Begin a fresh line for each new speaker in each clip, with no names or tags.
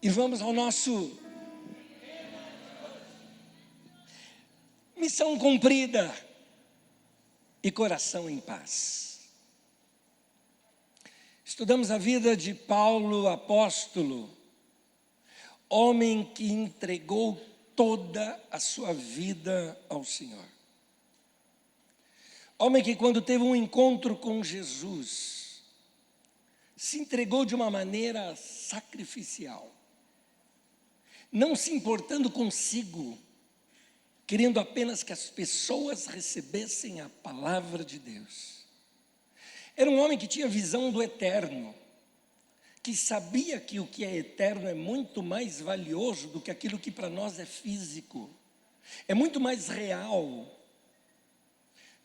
E vamos ao nosso missão cumprida e coração em paz. Estudamos a vida de Paulo, apóstolo, homem que entregou toda a sua vida ao Senhor. Homem que, quando teve um encontro com Jesus, se entregou de uma maneira sacrificial, não se importando consigo, querendo apenas que as pessoas recebessem a palavra de Deus. Era um homem que tinha visão do eterno, que sabia que o que é eterno é muito mais valioso do que aquilo que para nós é físico, é muito mais real.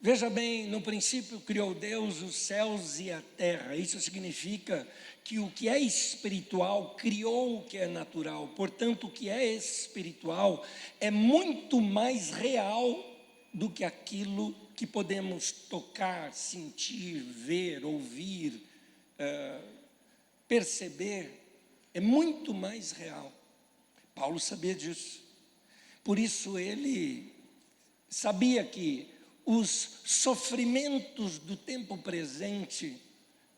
Veja bem, no princípio criou Deus os céus e a terra. Isso significa que o que é espiritual criou o que é natural. Portanto, o que é espiritual é muito mais real do que aquilo que podemos tocar, sentir, ver, ouvir, perceber. É muito mais real. Paulo sabia disso. Por isso ele sabia que os sofrimentos do tempo presente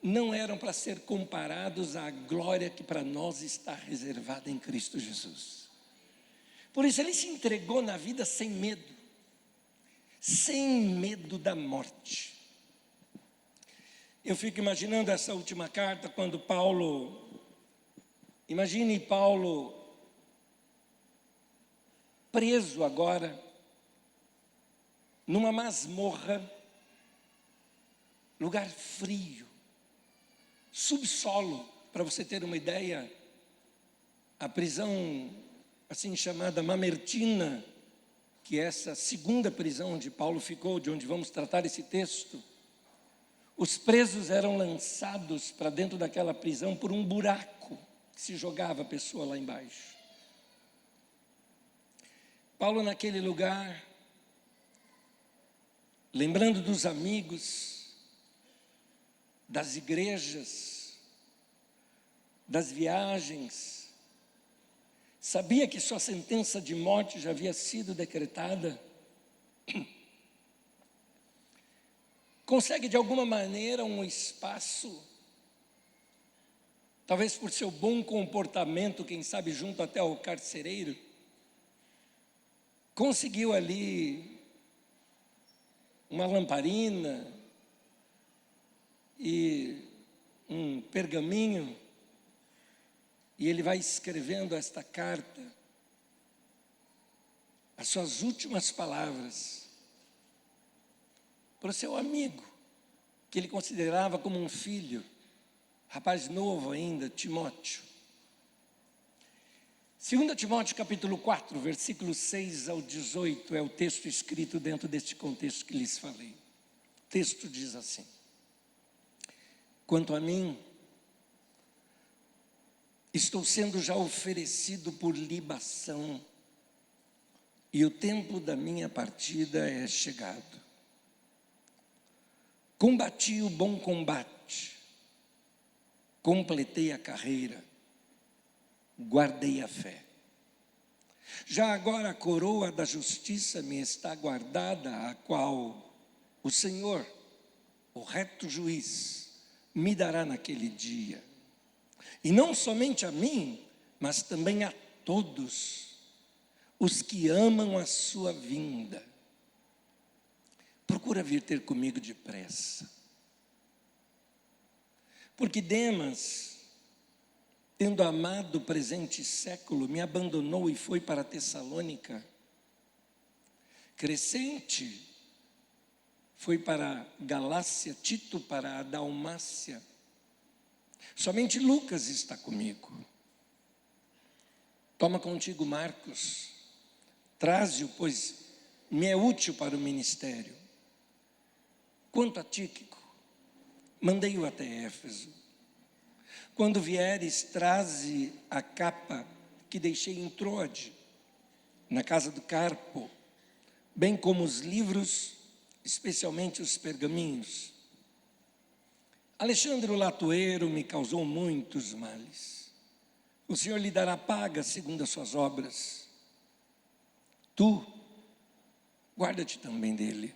não eram para ser comparados à glória que para nós está reservada em Cristo Jesus. Por isso ele se entregou na vida sem medo da morte. Eu fico imaginando essa última carta, quando imagine Paulo preso agora, numa masmorra, lugar frio, subsolo. Para você ter uma ideia, a prisão assim chamada Mamertina, que é essa segunda prisão onde Paulo ficou, de onde vamos tratar esse texto, os presos eram lançados para dentro daquela prisão por um buraco que se jogava a pessoa lá embaixo. Paulo naquele lugar, lembrando dos amigos, das igrejas, das viagens, sabia que sua sentença de morte já havia sido decretada. Consegue de alguma maneira um espaço, talvez por seu bom comportamento, quem sabe junto até ao carcereiro, conseguiu ali uma lamparina e um pergaminho, e ele vai escrevendo esta carta, as suas últimas palavras, para o seu amigo, que ele considerava como um filho, rapaz novo ainda, Timóteo. 2 Timóteo capítulo 4, versículos 6 ao 18, é o texto escrito dentro deste contexto que lhes falei. O texto diz assim: quanto a mim, estou sendo já oferecido por libação, e o tempo da minha partida é chegado. Combati o bom combate, completei a carreira, guardei a fé. Já agora a coroa da justiça me está guardada, a qual o Senhor, o reto juiz, me dará naquele dia. E não somente a mim, mas também a todos os que amam a sua vinda. Procura vir ter comigo depressa. Porque Demas, tendo amado o presente século, me abandonou e foi para Tessalônica. Crescente foi para Galácia, Tito para a Dalmácia. Somente Lucas está comigo. Toma contigo Marcos, traze-o, pois me é útil para o ministério. Quanto a Tíquico, mandei-o até Éfeso. Quando vieres, traze a capa que deixei em Troade, na casa do Carpo, bem como os livros, especialmente os pergaminhos. Alexandre o Latoeiro me causou muitos males, O Senhor lhe dará paga segundo as suas obras. Tu, guarda-te também dele,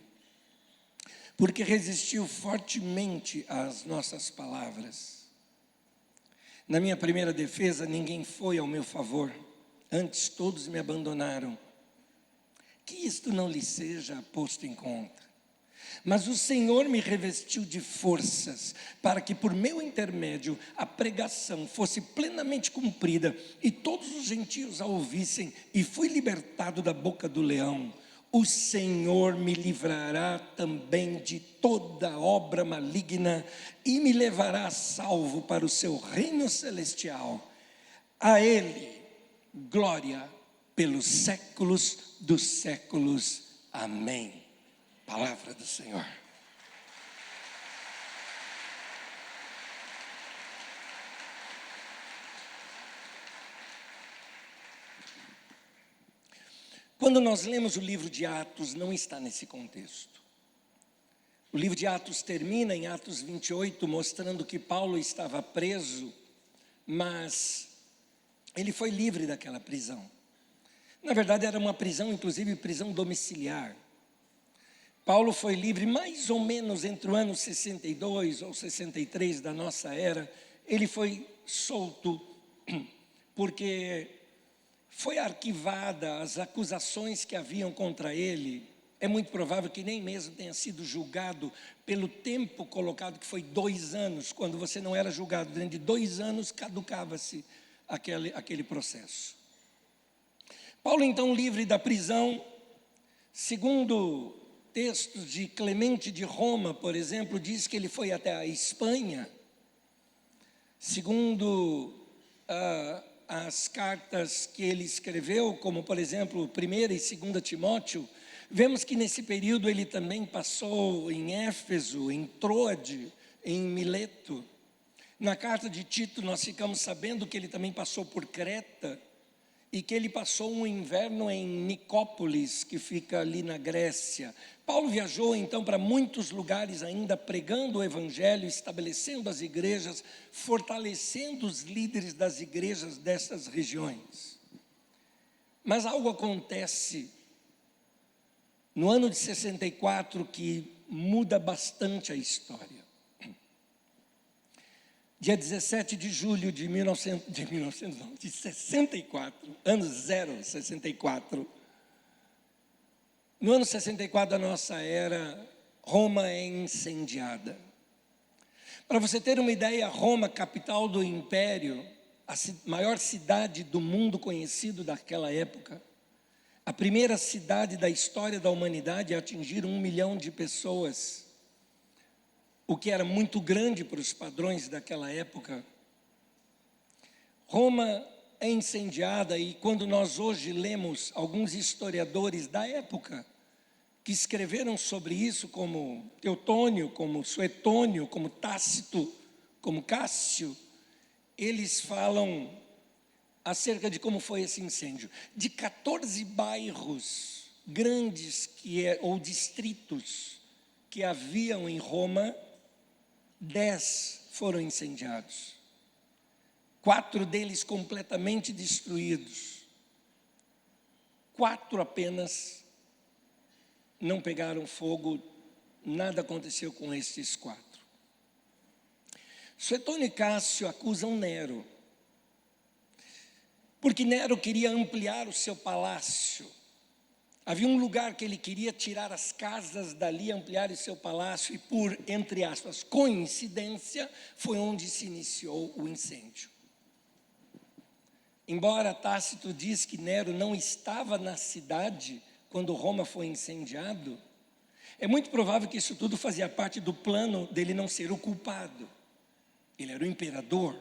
porque resistiu fortemente às nossas palavras. Na minha primeira defesa, ninguém foi ao meu favor, antes todos me abandonaram. Que isto não lhe seja posto em conta. Mas o Senhor me revestiu de forças, para que por meu intermédio a pregação fosse plenamente cumprida, e todos os gentios a ouvissem, e fui libertado da boca do leão. O Senhor me livrará também de toda obra maligna, e me levará a salvo para o seu reino celestial. A Ele, glória pelos séculos dos séculos. Amém. Palavra do Senhor. Quando nós lemos o livro de Atos, não está nesse contexto. O livro de Atos termina em Atos 28, mostrando que Paulo estava preso, mas ele foi livre daquela prisão. Na verdade, era uma prisão, inclusive prisão domiciliar. Paulo foi livre mais ou menos entre o ano 62 ou 63 da nossa era. Ele foi solto porque foi arquivada as acusações que haviam contra ele. É muito provável que nem mesmo tenha sido julgado pelo tempo colocado, que foi 2 anos. Quando você não era julgado dentro de 2 anos, caducava-se aquele processo. Paulo, então, livre da prisão, segundo textos de Clemente de Roma, por exemplo, diz que ele foi até a Espanha. Segundo as cartas que ele escreveu, como por exemplo 1ª e 2ª Timóteo, vemos que nesse período ele também passou em Éfeso, em Troade, em Mileto. Na carta de Tito nós ficamos sabendo que ele também passou por Creta, e que ele passou um inverno em Nicópolis, que fica ali na Grécia. Paulo viajou então para muitos lugares ainda, pregando o evangelho, estabelecendo as igrejas, fortalecendo os líderes das igrejas dessas regiões. Mas algo acontece no ano de 64 que muda bastante a história. Dia 17 de julho de 64, ano 64. No ano 64 da nossa era, Roma é incendiada. Para você ter uma ideia, Roma, capital do império, a maior cidade do mundo conhecido daquela época, a primeira cidade da história da humanidade a atingir 1 milhão de pessoas, o que era muito grande para os padrões daquela época. Roma é incendiada, e quando nós hoje lemos alguns historiadores da época que escreveram sobre isso, como Teutônio, como Suetônio, como Tácito, como Cássio, eles falam acerca de como foi esse incêndio. De 14 bairros grandes ou distritos que haviam em Roma, 10 foram incendiados. 4 deles completamente destruídos. 4 apenas não pegaram fogo, nada aconteceu com esses 4. Suetônio e Cássio acusam Nero, porque Nero queria ampliar o seu palácio. Havia um lugar que ele queria tirar as casas dali, ampliar o seu palácio, e por, entre aspas, coincidência, foi onde se iniciou o incêndio. Embora Tácito diz que Nero não estava na cidade quando Roma foi incendiado, é muito provável que isso tudo fazia parte do plano dele não ser o culpado. Ele era o imperador,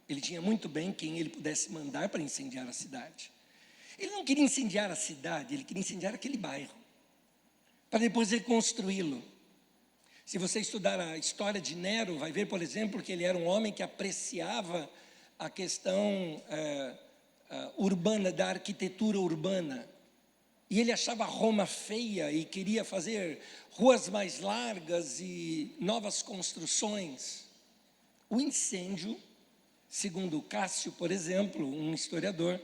ele tinha muito bem quem ele pudesse mandar para incendiar a cidade. Ele não queria incendiar a cidade, ele queria incendiar aquele bairro, para depois reconstruí-lo. Se você estudar a história de Nero, vai ver, por exemplo, que ele era um homem que apreciava a questão urbana, da arquitetura urbana. E ele achava Roma feia e queria fazer ruas mais largas e novas construções. O incêndio segundo Cássio, por exemplo, um historiador,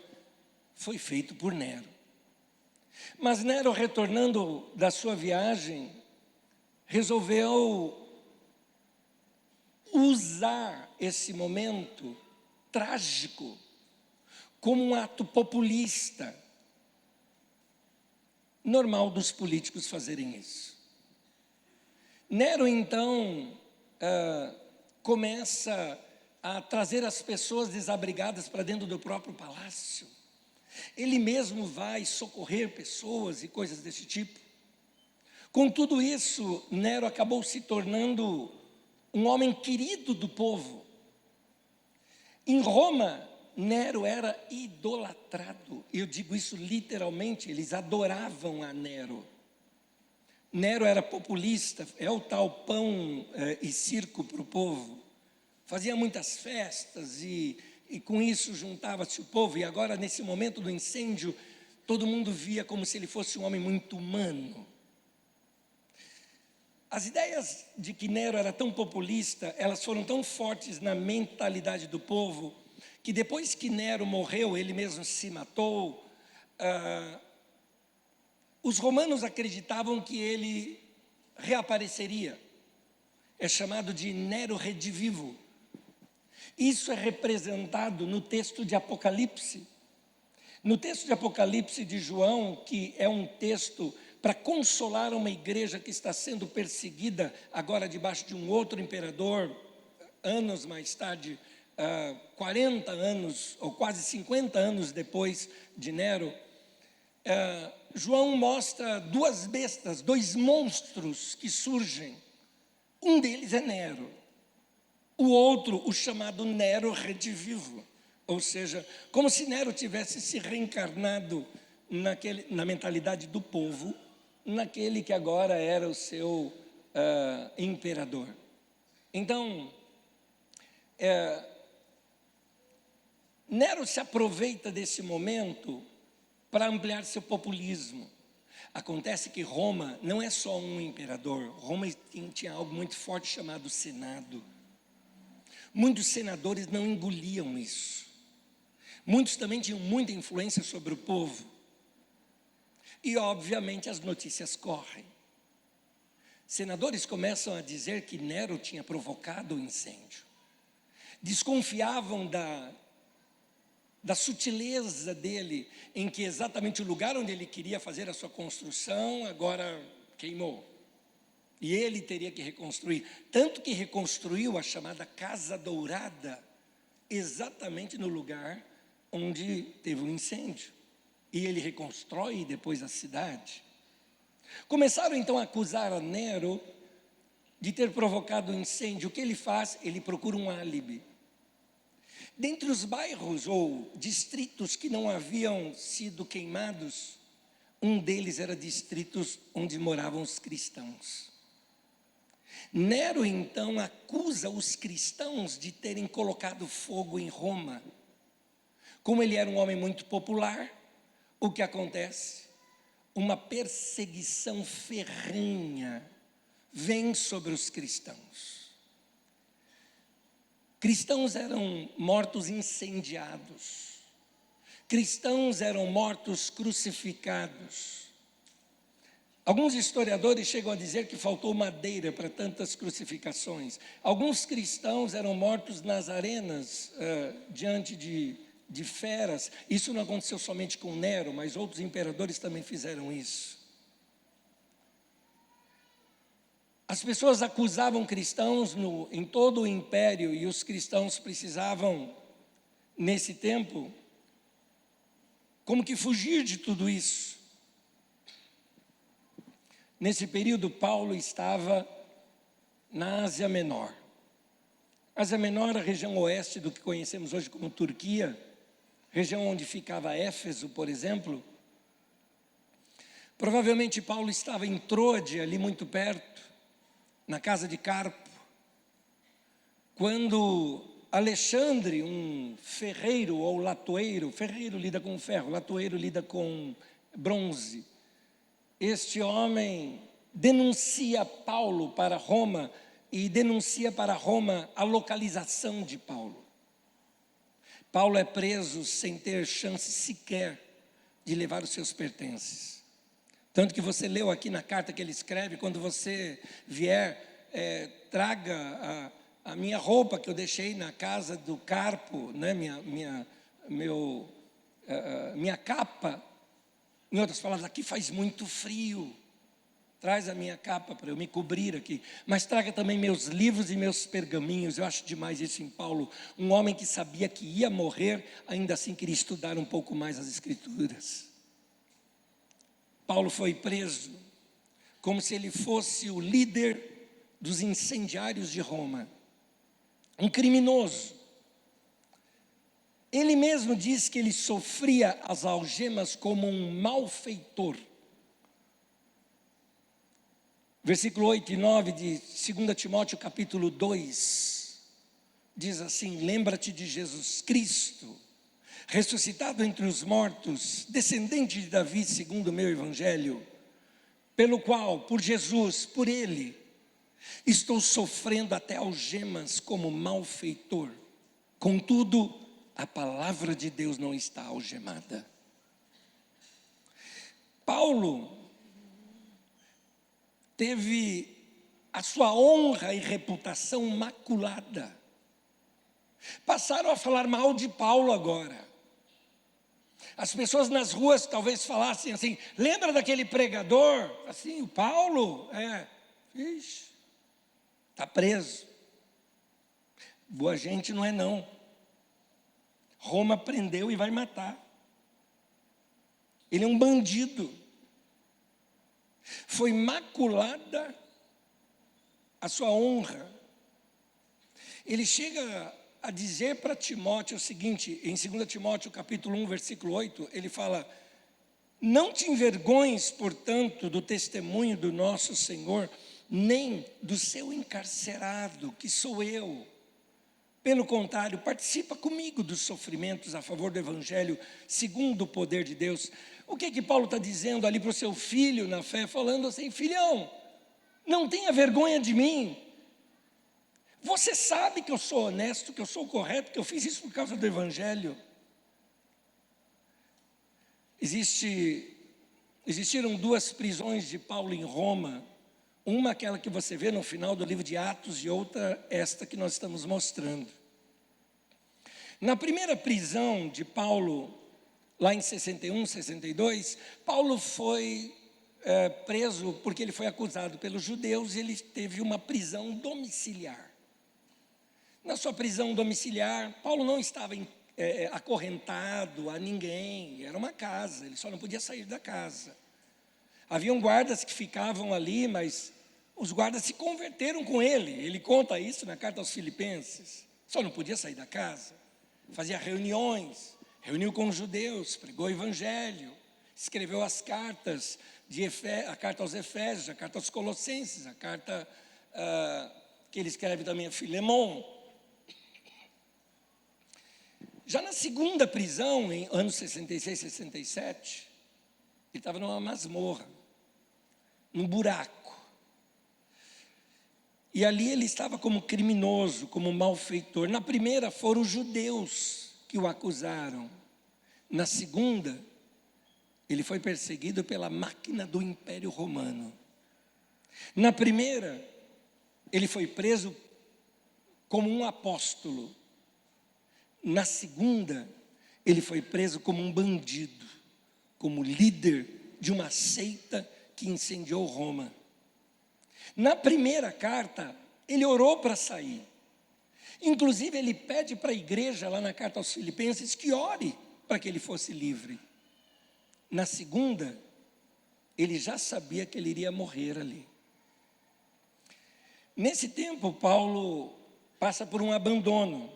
foi feito por Nero. Mas Nero, retornando da sua viagem, resolveu usar esse momento trágico como um ato populista. Normal dos políticos fazerem isso. Nero, então, começa a trazer as pessoas desabrigadas para dentro do próprio palácio. Ele mesmo vai socorrer pessoas e coisas desse tipo. Com tudo isso, Nero acabou se tornando um homem querido do povo. Em Roma, Nero era idolatrado. Eu digo isso literalmente, eles adoravam a Nero. Nero era populista, é o tal pão e circo para o povo. Fazia muitas festas e com isso juntava-se o povo. E agora, nesse momento do incêndio, todo mundo via como se ele fosse um homem muito humano. As ideias de que Nero era tão populista, elas foram tão fortes na mentalidade do povo, que depois que Nero morreu, ele mesmo se matou, os romanos acreditavam que ele reapareceria. É chamado de Nero redivivo. Isso é representado no texto de Apocalipse. No texto de Apocalipse de João, que é um texto para consolar uma igreja que está sendo perseguida agora debaixo de um outro imperador, anos mais tarde, 40 anos ou quase 50 anos depois de Nero, João mostra duas bestas, dois monstros que surgem. Um deles é Nero, o outro, o chamado Nero redivivo, ou seja, como se Nero tivesse se reencarnado na mentalidade do povo, naquele que agora era o seu imperador. Então, Nero se aproveita desse momento para ampliar seu populismo. Acontece que Roma não é só um imperador, Roma tinha algo muito forte chamado Senado. Muitos senadores não engoliam isso. Muitos também tinham muita influência sobre o povo. E, obviamente, as notícias correm. Senadores começam a dizer que Nero tinha provocado o incêndio. Desconfiavam da sutileza dele, em que exatamente o lugar onde ele queria fazer a sua construção, agora queimou. E ele teria que reconstruir. Tanto que reconstruiu a chamada Casa Dourada, exatamente no lugar onde teve um incêndio. E ele reconstrói depois a cidade. Começaram então a acusar a Nero de ter provocado o incêndio. O que ele faz? Ele procura um álibi. Dentre os bairros ou distritos que não haviam sido queimados, um deles era distritos onde moravam os cristãos. Nero então acusa os cristãos de terem colocado fogo em Roma. Como ele era um homem muito popular, o que acontece? Uma perseguição ferrenha vem sobre os cristãos. Cristãos eram mortos incendiados. Cristãos eram mortos crucificados. Alguns historiadores chegam a dizer que faltou madeira para tantas crucificações. Alguns cristãos eram mortos nas arenas, diante de feras. Isso não aconteceu somente com Nero, mas outros imperadores também fizeram isso. As pessoas acusavam cristãos em todo o império, e os cristãos precisavam, nesse tempo, como que fugir de tudo isso. Nesse período, Paulo estava na Ásia Menor. Ásia Menor, a região oeste do que conhecemos hoje como Turquia, região onde ficava Éfeso, por exemplo. Provavelmente Paulo estava em Troade, ali muito perto, na casa de Carpo, quando Alexandre, um ferreiro ou latoeiro, ferreiro lida com ferro, latoeiro lida com bronze, este homem denuncia Paulo para Roma e denuncia para Roma a localização de Paulo. Paulo é preso sem ter chance sequer de levar os seus pertences. Tanto que você leu aqui na carta que ele escreve: quando você vier, traga a minha roupa que eu deixei na casa do Carpo, né? Minha capa. Em outras palavras, aqui faz muito frio. Traz a minha capa para eu me cobrir aqui. Mas traga também meus livros e meus pergaminhos. Eu acho demais isso em Paulo. Um homem que sabia que ia morrer, ainda assim queria estudar um pouco mais as Escrituras. Paulo foi preso como se ele fosse o líder dos incendiários de Roma. Um criminoso. Ele mesmo diz que ele sofria as algemas como um malfeitor. Versículo 8 e 9 de 2 Timóteo capítulo 2, diz assim: lembra-te de Jesus Cristo, ressuscitado entre os mortos, descendente de Davi segundo o meu evangelho, pelo qual, por Jesus, por Ele, estou sofrendo até algemas como malfeitor. Contudo, a palavra de Deus não está algemada. Paulo teve a sua honra e reputação maculada. Passaram a falar mal de Paulo agora. As pessoas nas ruas talvez falassem assim: lembra daquele pregador? Assim, o Paulo? Está preso. Boa gente não é não. Roma prendeu e vai matar. Ele é um bandido. Foi maculada a sua honra. Ele chega a dizer para Timóteo o seguinte, em 2 Timóteo capítulo 1, versículo 8, ele fala: não te envergonhes, portanto, do testemunho do nosso Senhor, nem do seu encarcerado, que sou eu. Pelo contrário, participa comigo dos sofrimentos a favor do Evangelho, segundo o poder de Deus. O que Paulo está dizendo ali para o seu filho na fé? Falando assim: filhão, não tenha vergonha de mim. Você sabe que eu sou honesto, que eu sou correto, que eu fiz isso por causa do Evangelho. Existiram duas prisões de Paulo em Roma. Uma aquela que você vê no final do livro de Atos e outra esta que nós estamos mostrando. Na primeira prisão de Paulo, lá em 61, 62, Paulo foi preso porque ele foi acusado pelos judeus e ele teve uma prisão domiciliar. Na sua prisão domiciliar, Paulo não estava acorrentado a ninguém, era uma casa, ele só não podia sair da casa. Haviam guardas que ficavam ali, mas os guardas se converteram com ele. Ele conta isso na carta aos Filipenses. Só não podia sair da casa. Fazia reuniões, reuniu com os judeus, pregou o evangelho, escreveu as cartas, a carta aos Efésios, a carta aos Colossenses, a carta que ele escreve também a Filemon. Já na segunda prisão, em anos 66, 67, ele estava numa masmorra, num buraco. E ali ele estava como criminoso, como malfeitor. Na primeira foram os judeus que o acusaram. Na segunda, ele foi perseguido pela máquina do Império Romano. Na primeira, ele foi preso como um apóstolo. Na segunda, ele foi preso como um bandido, como líder de uma seita que incendiou Roma. Na primeira carta, ele orou para sair. Inclusive, ele pede para a igreja, lá na carta aos Filipenses, que ore para que ele fosse livre. Na segunda, ele já sabia que ele iria morrer ali. Nesse tempo, Paulo passa por um abandono.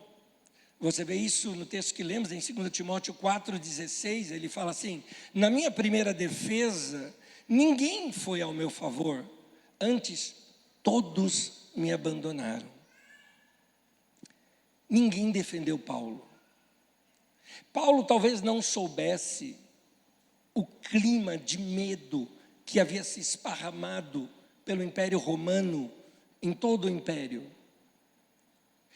Você vê isso no texto que lemos, em 2 Timóteo 4,16, ele fala assim: na minha primeira defesa, ninguém foi ao meu favor, antes todos me abandonaram. Ninguém defendeu Paulo. Paulo talvez não soubesse o clima de medo que havia se esparramado pelo Império Romano, em todo o Império.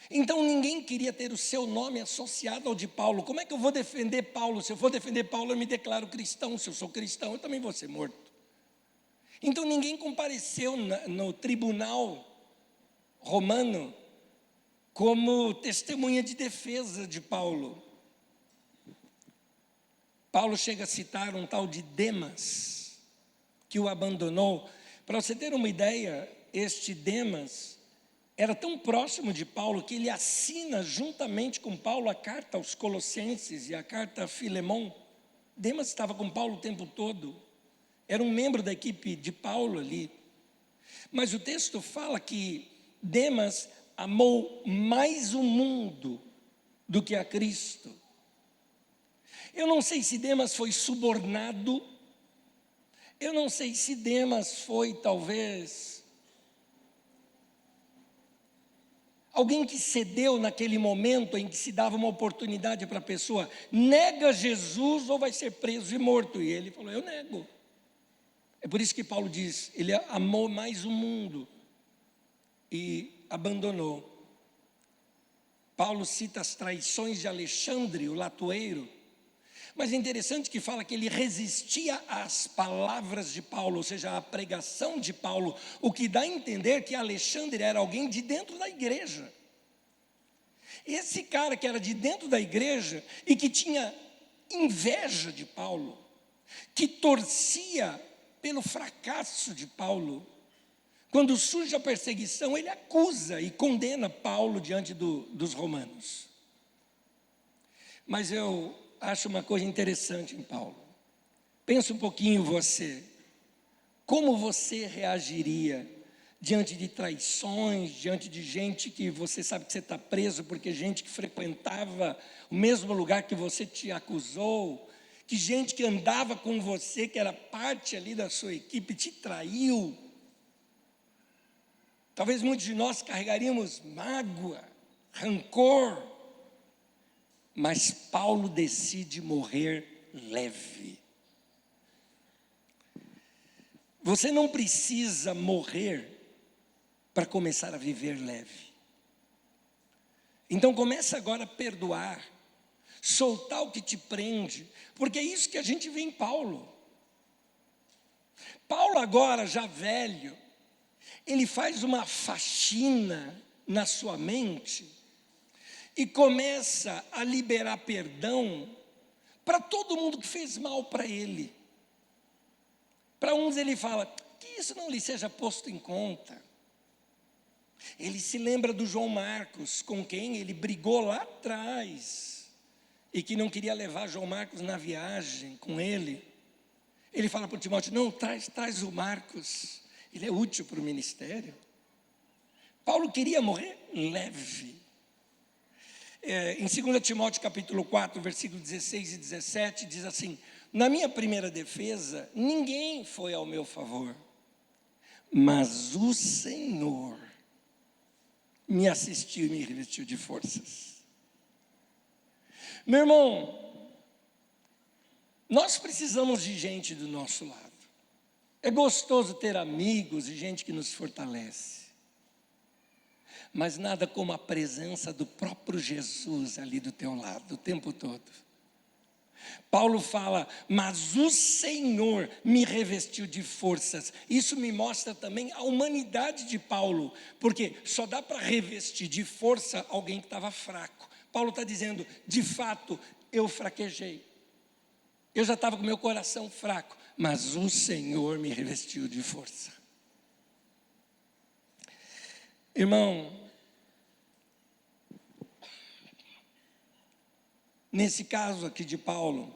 Então ninguém queria ter o seu nome associado ao de Paulo. Como é que eu vou defender Paulo? Se eu for defender Paulo, eu me declaro cristão. Se eu sou cristão, eu também vou ser morto. Então ninguém compareceu no tribunal romano como testemunha de defesa de Paulo. Paulo chega a citar um tal de Demas, que o abandonou. Para você ter uma ideia, este Demas era tão próximo de Paulo que ele assina juntamente com Paulo a carta aos Colossenses e a carta a Filemon. Demas estava com Paulo o tempo todo, era um membro da equipe de Paulo ali. Mas o texto fala que Demas amou mais o mundo do que a Cristo. Eu não sei se Demas foi subornado, eu não sei se Demas foi talvez alguém que cedeu naquele momento em que se dava uma oportunidade para a pessoa, nega Jesus ou vai ser preso e morto. E ele falou, eu nego. É por isso que Paulo diz, ele amou mais o mundo e abandonou. Paulo cita as traições de Alexandre, o latoeiro, mas é interessante que fala que ele resistia às palavras de Paulo, ou seja, à pregação de Paulo, o que dá a entender que Alexandre era alguém de dentro da igreja. Esse cara que era de dentro da igreja e que tinha inveja de Paulo, que torcia pelo fracasso de Paulo, quando surge a perseguição, ele acusa e condena Paulo diante dos romanos. Mas eu acho uma coisa interessante em Paulo. Pensa um pouquinho você. Como você reagiria diante de traições, diante de gente que você sabe que você está preso, porque gente que frequentava o mesmo lugar que você te acusou, que gente que andava com você, que era parte ali da sua equipe, te traiu. Talvez muitos de nós carregaríamos mágoa, rancor, mas Paulo decide morrer leve. Você não precisa morrer para começar a viver leve. Então começa agora a perdoar, soltar o que te prende, porque é isso que a gente vê em Paulo. Paulo agora já velho, ele faz uma faxina na sua mente e começa a liberar perdão para todo mundo que fez mal para ele. Para uns ele fala, que isso não lhe seja posto em conta. Ele se lembra do João Marcos, com quem ele brigou lá atrás, e que não queria levar João Marcos na viagem com ele. Ele fala para o Timóteo, não, traz o Marcos, ele é útil para o ministério. Paulo queria morrer leve. Em 2 Timóteo capítulo 4, versículos 16 e 17, diz assim, na minha primeira defesa, ninguém foi ao meu favor, mas o Senhor me assistiu e me revestiu de forças. Meu irmão, nós precisamos de gente do nosso lado. É gostoso ter amigos e gente que nos fortalece. Mas nada como a presença do próprio Jesus ali do teu lado, o tempo todo. Paulo fala, mas o Senhor me revestiu de forças. Isso me mostra também a humanidade de Paulo, porque só dá para revestir de força alguém que estava fraco. Paulo está dizendo, de fato, eu fraquejei. Eu já estava com meu coração fraco, mas o Senhor me revestiu de força. Irmão, nesse caso aqui de Paulo,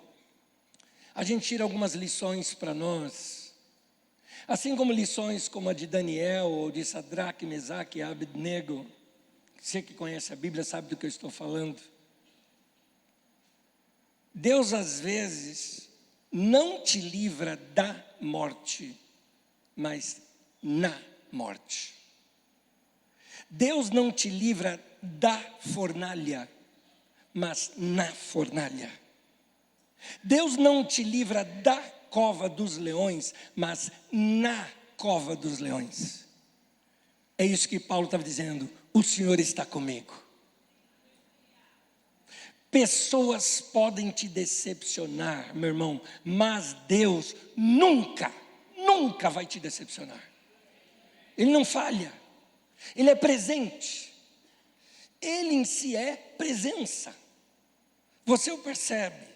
a gente tira algumas lições para nós, assim como lições como a de Daniel, ou de Sadraque, Mesaque e Abednego. Você que conhece a Bíblia sabe do que eu estou falando. Deus às vezes não te livra da morte, mas na morte. Deus não te livra da fornalha, mas na fornalha. Deus não te livra da cova dos leões, mas na cova dos leões. É isso que Paulo estava dizendo, o Senhor está comigo. Pessoas podem te decepcionar, meu irmão, mas Deus nunca, nunca vai te decepcionar. Ele não falha, Ele é presente, Ele em si é presença. Você o percebe.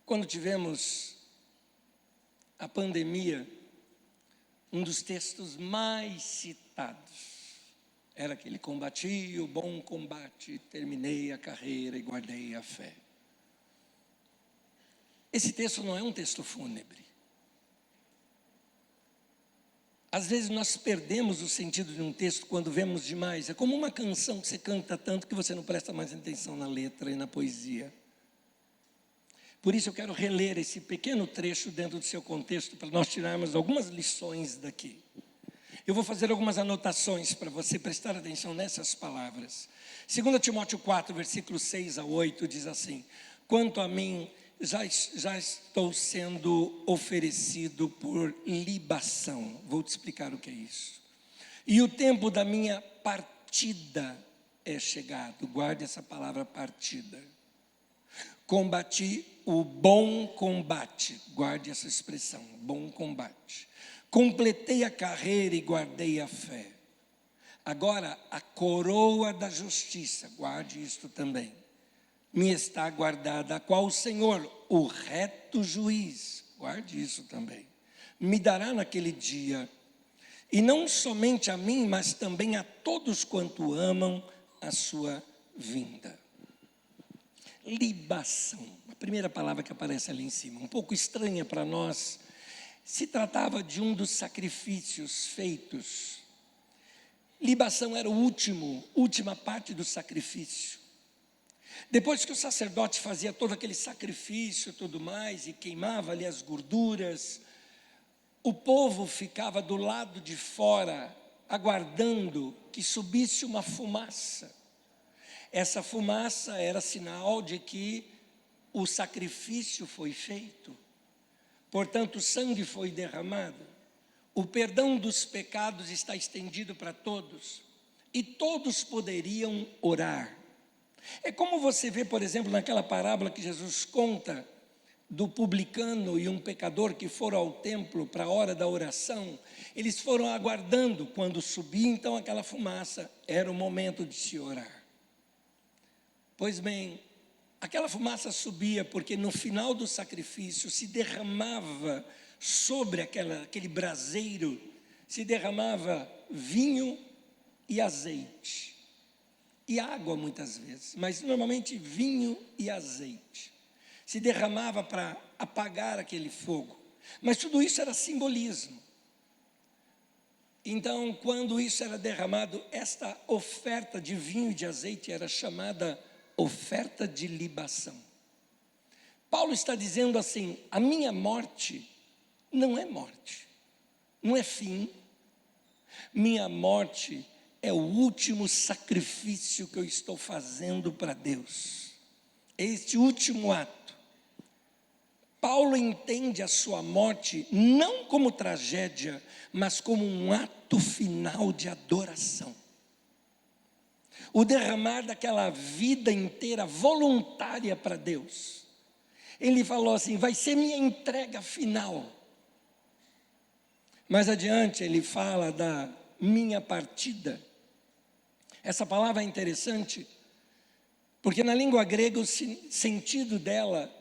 Quando tivemos a pandemia, um dos textos mais citados era aquele: combati o bom combate, terminei a carreira e guardei a fé. Esse texto não é um texto fúnebre. Às vezes nós perdemos o sentido de um texto quando vemos demais. É como uma canção que você canta tanto que você não presta mais atenção na letra e na poesia. Por isso eu quero reler esse pequeno trecho dentro do seu contexto, para nós tirarmos algumas lições daqui. Eu vou fazer algumas anotações para você prestar atenção nessas palavras. 2 Timóteo 4, versículos 6 a 8, diz assim: quanto a mim, já estou sendo oferecido por libação. Vou te explicar o que é isso. E o tempo da minha partida é chegado. Guarde essa palavra, partida. Combati o bom combate. Guarde essa expressão, bom combate. Completei a carreira e guardei a fé. Agora, a coroa da justiça, guarde isto também, me está guardada, a qual o Senhor, o reto juiz, guarde isso também, me dará naquele dia, e não somente a mim, mas também a todos quanto amam a sua vinda. Libação, a primeira palavra que aparece ali em cima, um pouco estranha para nós. Se tratava de um dos sacrifícios feitos. Libação era última parte do sacrifício. Depois que o sacerdote fazia todo aquele sacrifício e tudo mais, e queimava ali as gorduras, o povo ficava do lado de fora, aguardando que subisse uma fumaça. Essa fumaça era sinal de que o sacrifício foi feito. Portanto, o sangue foi derramado, o perdão dos pecados está estendido para todos, e todos poderiam orar. É como você vê, por exemplo, naquela parábola que Jesus conta, do publicano e um pecador que foram ao templo para a hora da oração. Eles foram aguardando, quando subia então aquela fumaça, era o momento de se orar. Pois bem, aquela fumaça subia porque no final do sacrifício se derramava sobre aquele braseiro, se derramava vinho e azeite. E água muitas vezes, mas normalmente vinho e azeite. Se derramava para apagar aquele fogo. Mas tudo isso era simbolismo. Então, quando isso era derramado, esta oferta de vinho e de azeite era chamada oferta de libação. Paulo está dizendo assim: a minha morte não é morte, não é fim. Minha morte é o último sacrifício que eu estou fazendo para Deus. Este último ato. Paulo entende a sua morte não como tragédia, mas como um ato final de adoração. O derramar daquela vida inteira voluntária para Deus. Ele falou assim: vai ser minha entrega final. Mais adiante ele fala da minha partida. Essa palavra é interessante, porque na língua grega o sentido dela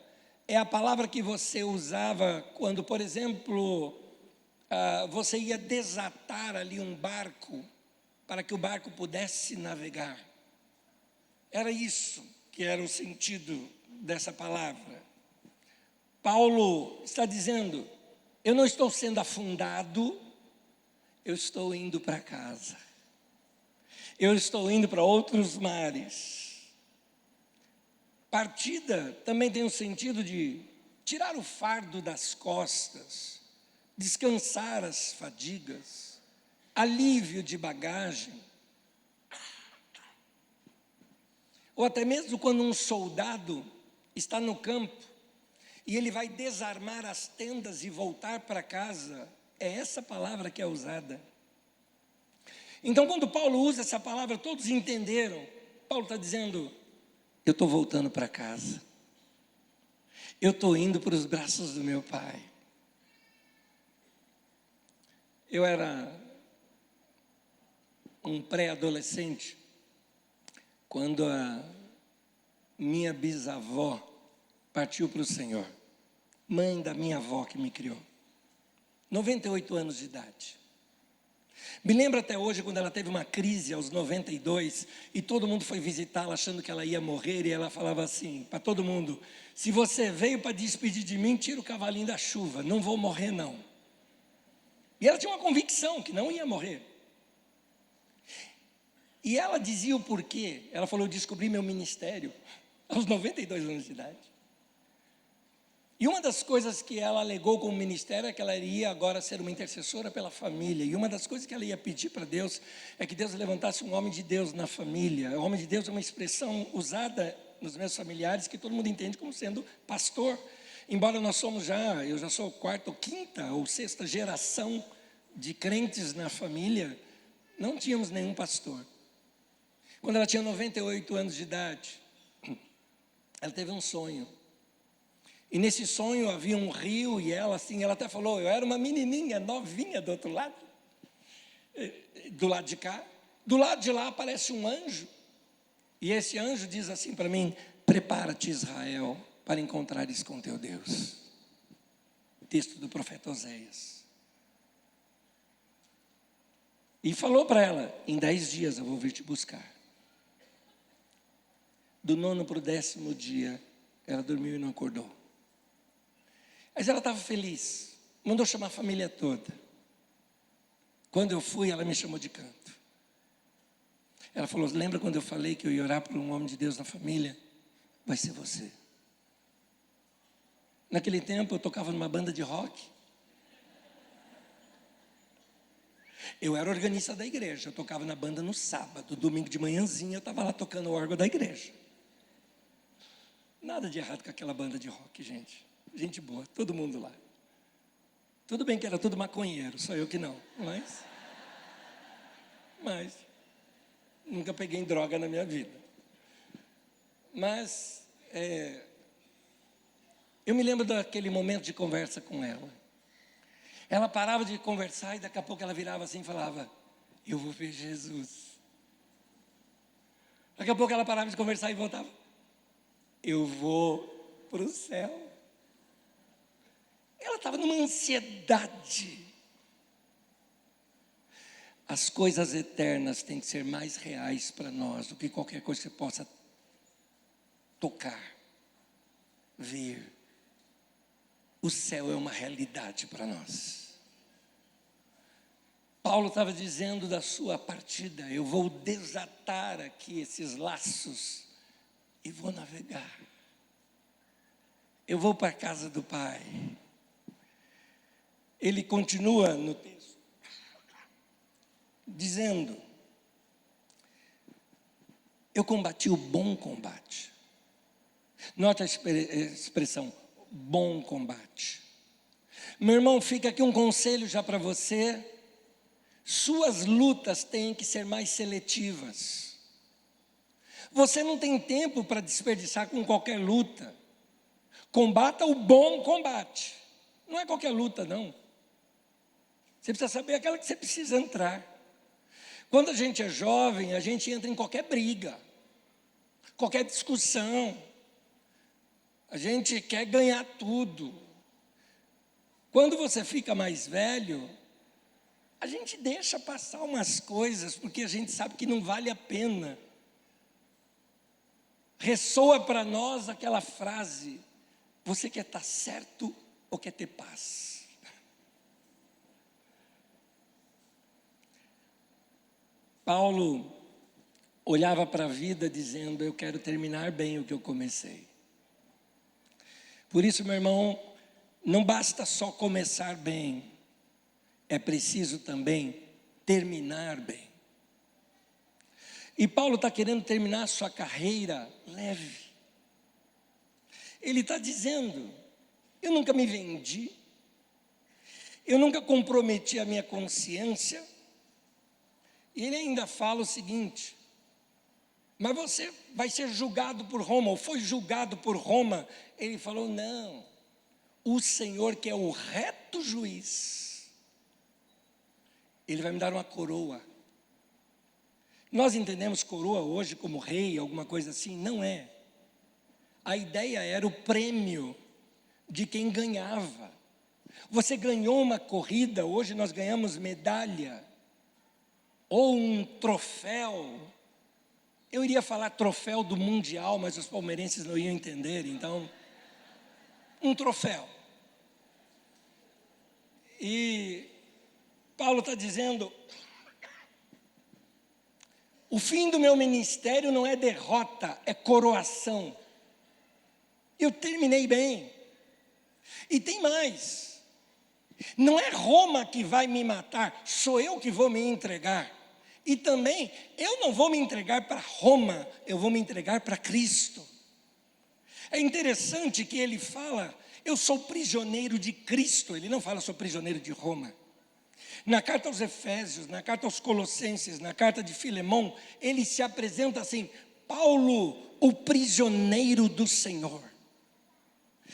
é a palavra que você usava quando, por exemplo, você ia desatar ali um barco, para que o barco pudesse navegar. Era isso que era o sentido dessa palavra. Paulo está dizendo: eu não estou sendo afundado, eu estou indo para casa. Eu estou indo para outros mares. Partida também tem o sentido de tirar o fardo das costas, descansar as fadigas, alívio de bagagem. Ou até mesmo quando um soldado está no campo e ele vai desarmar as tendas e voltar para casa, é essa palavra que é usada. Então, quando Paulo usa essa palavra, todos entenderam Paulo está dizendo, eu estou voltando para casa. Eu estou indo para os braços do meu pai. Eu era um pré-adolescente quando a minha bisavó partiu para o Senhor. Mãe da minha avó que me criou. 98 anos de idade. Me lembro até hoje quando ela teve uma crise aos 92 e todo mundo foi visitá-la achando que ela ia morrer e ela falava assim para todo mundo, se você veio para despedir de mim, tira o cavalinho da chuva, não vou morrer não. E ela tinha uma convicção que não ia morrer. E ela dizia o porquê, ela falou, eu descobri meu ministério aos 92 anos de idade. E uma das coisas que ela alegou como ministério é que ela iria agora ser uma intercessora pela família. E uma das coisas que ela ia pedir para Deus é que Deus levantasse um homem de Deus na família. O homem de Deus é uma expressão usada nos meus familiares que todo mundo entende como sendo pastor. Embora nós somos eu já sou quarta ou quinta ou sexta geração de crentes na família, não tínhamos nenhum pastor. Quando ela tinha 98 anos de idade, ela teve um sonho. E nesse sonho havia um rio e ela até falou, eu era uma menininha novinha do outro lado, do lado de cá. Do lado de lá aparece um anjo. E esse anjo diz assim para mim, prepara-te Israel para encontrares com teu Deus. Texto do profeta Oséias. E falou para ela, em 10 dias eu vou vir te buscar. Do 9º para o 10º dia, ela dormiu e não acordou. Mas ela estava feliz, mandou chamar a família toda. Quando eu fui, ela me chamou de canto. Ela falou, lembra quando eu falei que eu ia orar por um homem de Deus na família? Vai ser você. Naquele tempo eu tocava numa banda de rock. Eu era organista da igreja, eu tocava na banda no sábado, domingo de manhãzinha eu estava lá tocando o órgão da igreja. Nada de errado com aquela banda de rock, gente. Gente boa, todo mundo lá. Tudo bem que era tudo maconheiro, só eu que não. Mas nunca peguei em droga na minha vida. Mas eu me lembro daquele momento de conversa com ela. Ela parava de conversar e daqui a pouco ela virava assim e falava, eu vou ver Jesus. Daqui a pouco ela parava de conversar e voltava, eu vou para o céu. Ela estava numa ansiedade. As coisas eternas têm que ser mais reais para nós do que qualquer coisa que você possa tocar, ver. O céu é uma realidade para nós. Paulo estava dizendo da sua partida, eu vou desatar aqui esses laços e vou navegar. Eu vou para a casa do Pai. Ele continua no texto, dizendo, eu combati o bom combate. Nota a expressão, bom combate. Meu irmão, fica aqui um conselho já para você, suas lutas têm que ser mais seletivas. Você não tem tempo para desperdiçar com qualquer luta. Combata o bom combate. Não é qualquer luta, não. Você precisa saber aquela que você precisa entrar. Quando a gente é jovem, a gente entra em qualquer briga, qualquer discussão. A gente quer ganhar tudo. Quando você fica mais velho, a gente deixa passar umas coisas, porque a gente sabe que não vale a pena. Ressoa para nós aquela frase, você quer estar certo ou quer ter paz? Paulo olhava para a vida dizendo, eu quero terminar bem o que eu comecei. Por isso, meu irmão, não basta só começar bem, é preciso também terminar bem. E Paulo está querendo terminar a sua carreira leve. Ele está dizendo, eu nunca me vendi, eu nunca comprometi a minha consciência. E ele ainda fala o seguinte, mas você vai ser julgado por Roma, ou foi julgado por Roma. Ele falou, não, o Senhor que é o reto juiz, Ele vai me dar uma coroa. Nós entendemos coroa hoje como rei, alguma coisa assim, não é. A ideia era o prêmio de quem ganhava. Você ganhou uma corrida, hoje nós ganhamos medalha, ou um troféu. Eu iria falar troféu do Mundial, mas os palmeirenses não iam entender, então, um troféu. E Paulo está dizendo, o fim do meu ministério não é derrota, é coroação. Eu terminei bem. E tem mais, não é Roma que vai me matar, sou eu que vou me entregar. E também, eu não vou me entregar para Roma, eu vou me entregar para Cristo. É interessante que ele fala, eu sou prisioneiro de Cristo, ele não fala sou prisioneiro de Roma. Na carta aos Efésios, na carta aos Colossenses, na carta de Filemão, ele se apresenta assim, Paulo, o prisioneiro do Senhor.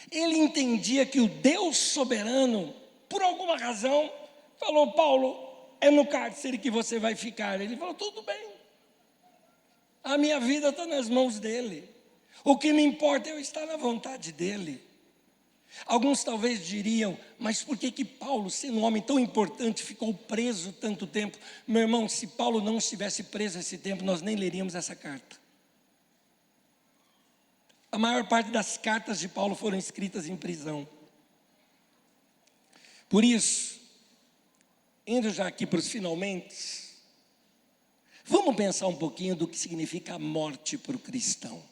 Ele entendia que o Deus soberano, por alguma razão, falou, Paulo, é no cárcere que você vai ficar. Ele falou, tudo bem, a minha vida está nas mãos dele, o que me importa é eu estar na vontade dele. Alguns talvez diriam, mas por que Paulo, sendo um homem tão importante, ficou preso tanto tempo? Meu irmão, se Paulo não estivesse preso esse tempo, nós nem leríamos essa carta. A maior parte das cartas de Paulo foram escritas em prisão. Por isso, indo já aqui para os finalmente, vamos pensar um pouquinho do que significa a morte para o cristão.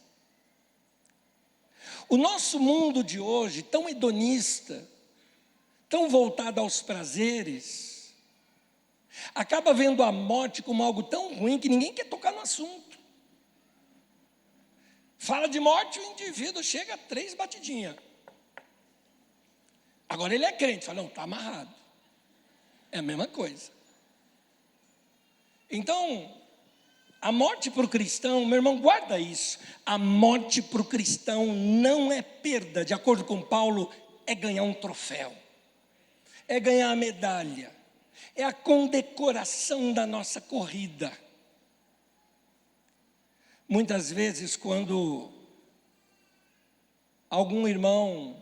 O nosso mundo de hoje, tão hedonista, tão voltado aos prazeres, acaba vendo a morte como algo tão ruim que ninguém quer tocar no assunto. Fala de morte, o indivíduo chega a 3 batidinhas. Agora ele é crente, fala, não, está amarrado. É a mesma coisa. Então, a morte para o cristão, meu irmão, guarda isso. A morte para o cristão não é perda, de acordo com Paulo, é ganhar um troféu, é ganhar a medalha, é a condecoração da nossa corrida. Muitas vezes, quando algum irmão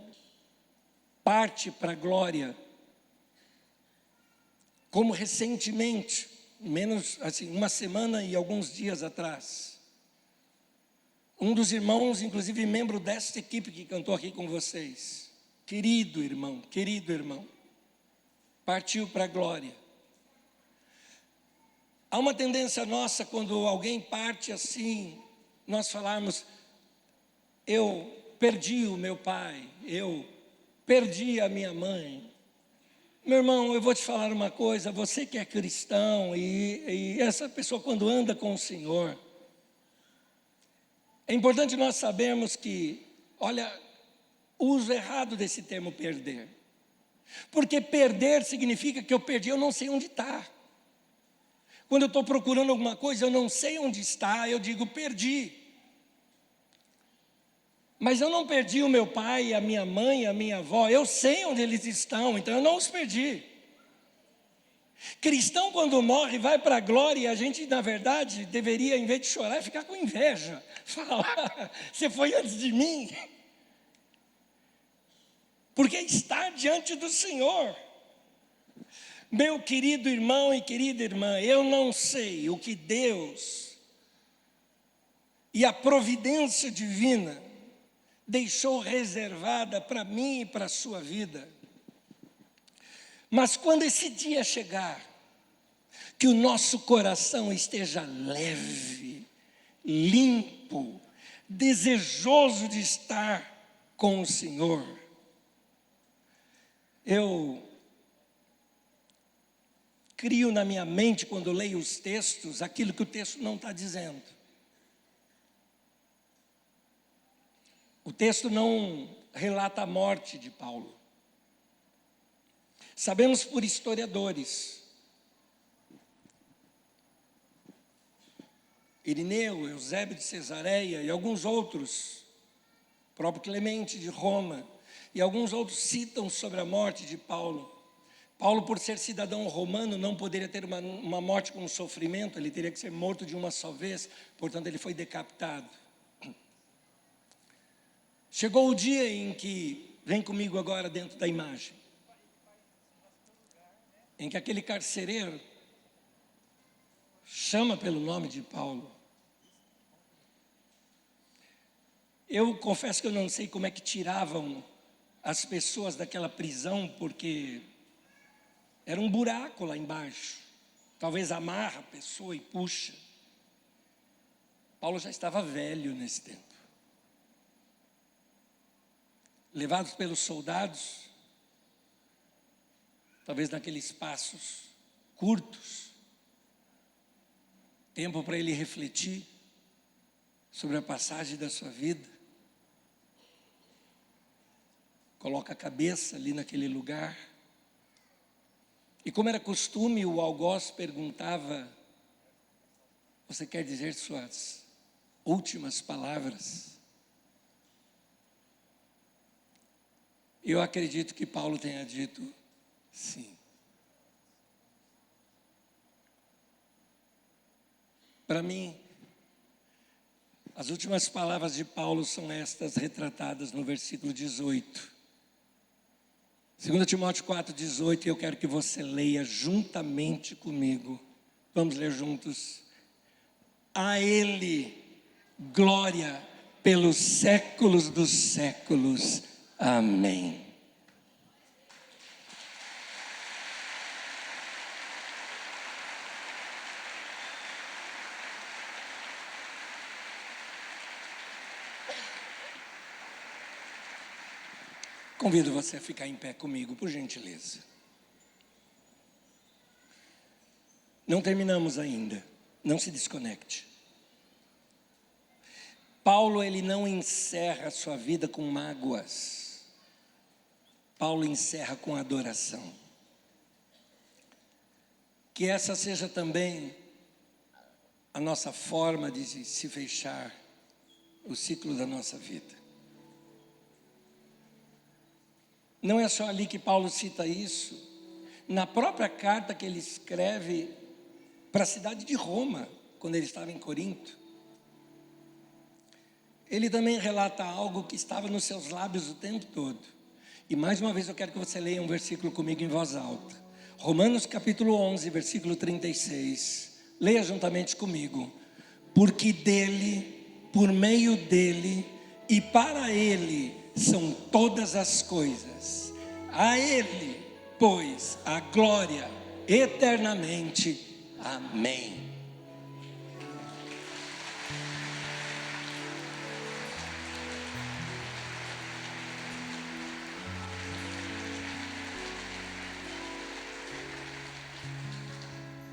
parte para a glória, como recentemente, menos assim, uma semana e alguns dias atrás, um dos irmãos, inclusive membro desta equipe que cantou aqui com vocês, querido irmão, partiu para a glória. Há uma tendência nossa, quando alguém parte assim, nós falarmos, eu perdi o meu pai, eu perdi a minha mãe. Meu irmão, eu vou te falar uma coisa, você que é cristão e essa pessoa quando anda com o Senhor, é importante nós sabermos que, olha, o uso errado desse termo perder. Porque perder significa que eu perdi, eu não sei onde está. Quando eu estou procurando alguma coisa, eu não sei onde está, eu digo perdi. Mas eu não perdi o meu pai, a minha mãe, a minha avó, eu sei onde eles estão, então eu não os perdi. Cristão quando morre vai para a glória e a gente na verdade deveria, em vez de chorar, ficar com inveja. Falar, você foi antes de mim. Porque está diante do Senhor. Meu querido irmão e querida irmã, eu não sei o que Deus e a providência divina deixou reservada para mim e para a sua vida. Mas quando esse dia chegar, que o nosso coração esteja leve, limpo, desejoso de estar com o Senhor. Eu crio na minha mente, quando leio os textos, aquilo que o texto não está dizendo. O texto não relata a morte de Paulo. Sabemos por historiadores Irineu, Eusébio de Cesareia e alguns outros, próprio Clemente de Roma, e alguns outros citam sobre a morte de Paulo. Paulo, por ser cidadão romano, não poderia ter uma morte com sofrimento, ele teria que ser morto de uma só vez, portanto ele foi decapitado. Chegou o dia em que, vem comigo agora dentro da imagem, em que aquele carcereiro chama pelo nome de Paulo. Eu confesso que eu não sei como é que tiravam as pessoas daquela prisão, porque era um buraco lá embaixo. Talvez amarra a pessoa e puxa. Paulo já estava velho nesse tempo. Levados pelos soldados, talvez naqueles passos curtos, tempo para ele refletir sobre a passagem da sua vida. Coloca a cabeça ali naquele lugar. E como era costume, o algoz perguntava: você quer dizer suas últimas palavras? Eu acredito que Paulo tenha dito sim. Para mim, as últimas palavras de Paulo são estas retratadas no versículo 18. 2 Timóteo 4,18, eu quero que você leia juntamente comigo. Vamos ler juntos. A Ele, glória pelos séculos dos séculos. Amém. Convido você a ficar em pé comigo, por gentileza. Não terminamos ainda, não se desconecte. Paulo, ele não encerra a sua vida com mágoas. Paulo encerra com adoração. Que essa seja também a nossa forma de se fechar o ciclo da nossa vida. Não é só ali que Paulo cita isso. Na própria carta que ele escreve para a cidade de Roma, quando ele estava em Corinto, ele também relata algo que estava nos seus lábios o tempo todo. E mais uma vez eu quero que você leia um versículo comigo em voz alta. Romanos capítulo 11, versículo 36. Leia juntamente comigo. Porque dele, por meio dele e para ele são todas as coisas. A ele, pois, a glória eternamente. Amém.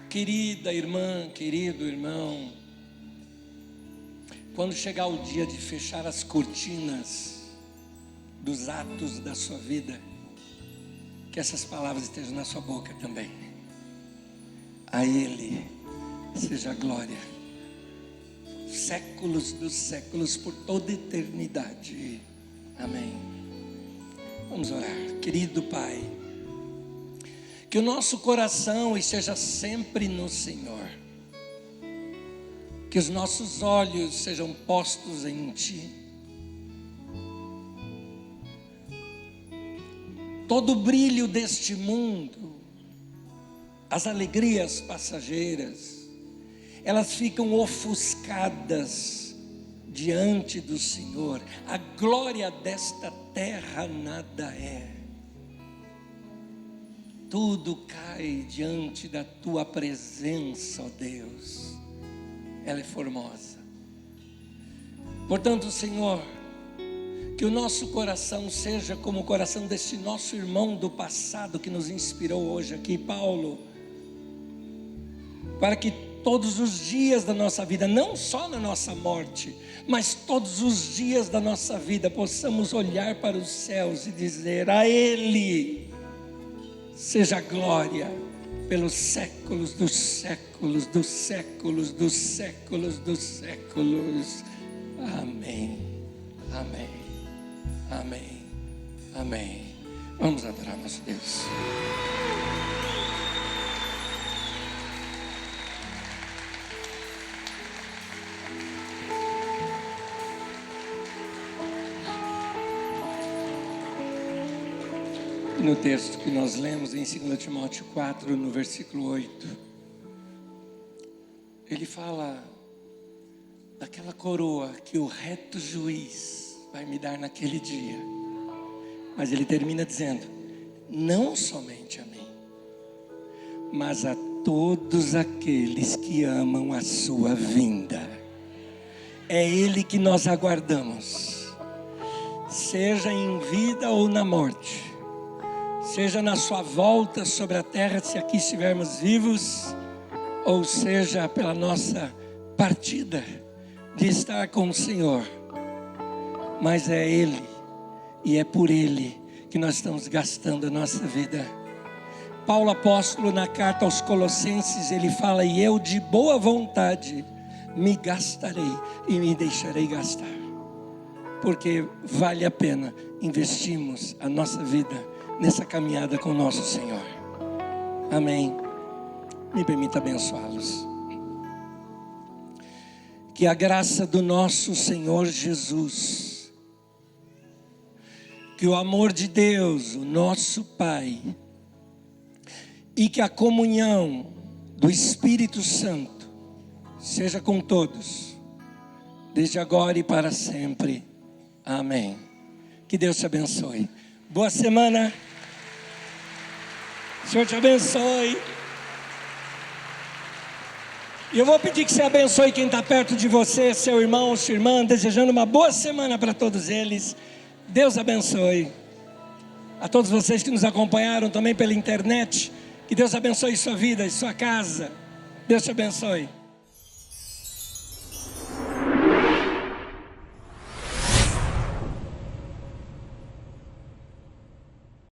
Querida irmã, querido irmão, quando chegar o dia de fechar as cortinas dos atos da sua vida, que essas palavras estejam na sua boca também. A Ele seja a glória, séculos dos séculos, por toda eternidade. Amém. Vamos orar. Querido Pai, que o nosso coração esteja sempre no Senhor, que os nossos olhos sejam postos em Ti. Todo o brilho deste mundo, as alegrias passageiras, elas ficam ofuscadas diante do Senhor. A glória desta terra nada é. Tudo cai diante da Tua presença, ó Deus. Ela é formosa. Portanto, Senhor, que o nosso coração seja como o coração desse nosso irmão do passado que nos inspirou hoje aqui, Paulo, para que todos os dias da nossa vida, não só na nossa morte, mas todos os dias da nossa vida, possamos olhar para os céus e dizer: a Ele seja a glória pelos séculos dos séculos, dos séculos, dos séculos, dos séculos. Amém, amém, amém, amém. Vamos adorar nosso Deus. No texto que nós lemos em 2 Timóteo 4, no versículo 8, ele fala daquela coroa que o reto juiz vai me dar naquele dia. Mas ele termina dizendo: não somente a mim, mas a todos aqueles que amam a sua vinda. É Ele que nós aguardamos, seja em vida ou na morte, seja na sua volta sobre a terra, se aqui estivermos vivos, ou seja pela nossa partida de estar com o Senhor. Mas é Ele, e é por Ele que nós estamos gastando a nossa vida. Paulo apóstolo, na carta aos Colossenses, ele fala: e eu de boa vontade me gastarei e me deixarei gastar, porque vale a pena investirmos a nossa vida nessa caminhada com o nosso Senhor. Amém. Me permita abençoá-los. Que a graça do nosso Senhor Jesus, que o amor de Deus, o nosso Pai, e que a comunhão do Espírito Santo seja com todos, desde agora e para sempre. Amém. Que Deus te abençoe. Boa semana. O Senhor te abençoe. E eu vou pedir que você abençoe quem está perto de você, seu irmão, sua irmã, desejando uma boa semana para todos eles. Deus abençoe. A todos vocês que nos acompanharam também pela internet, que Deus abençoe sua vida e sua casa. Deus te abençoe.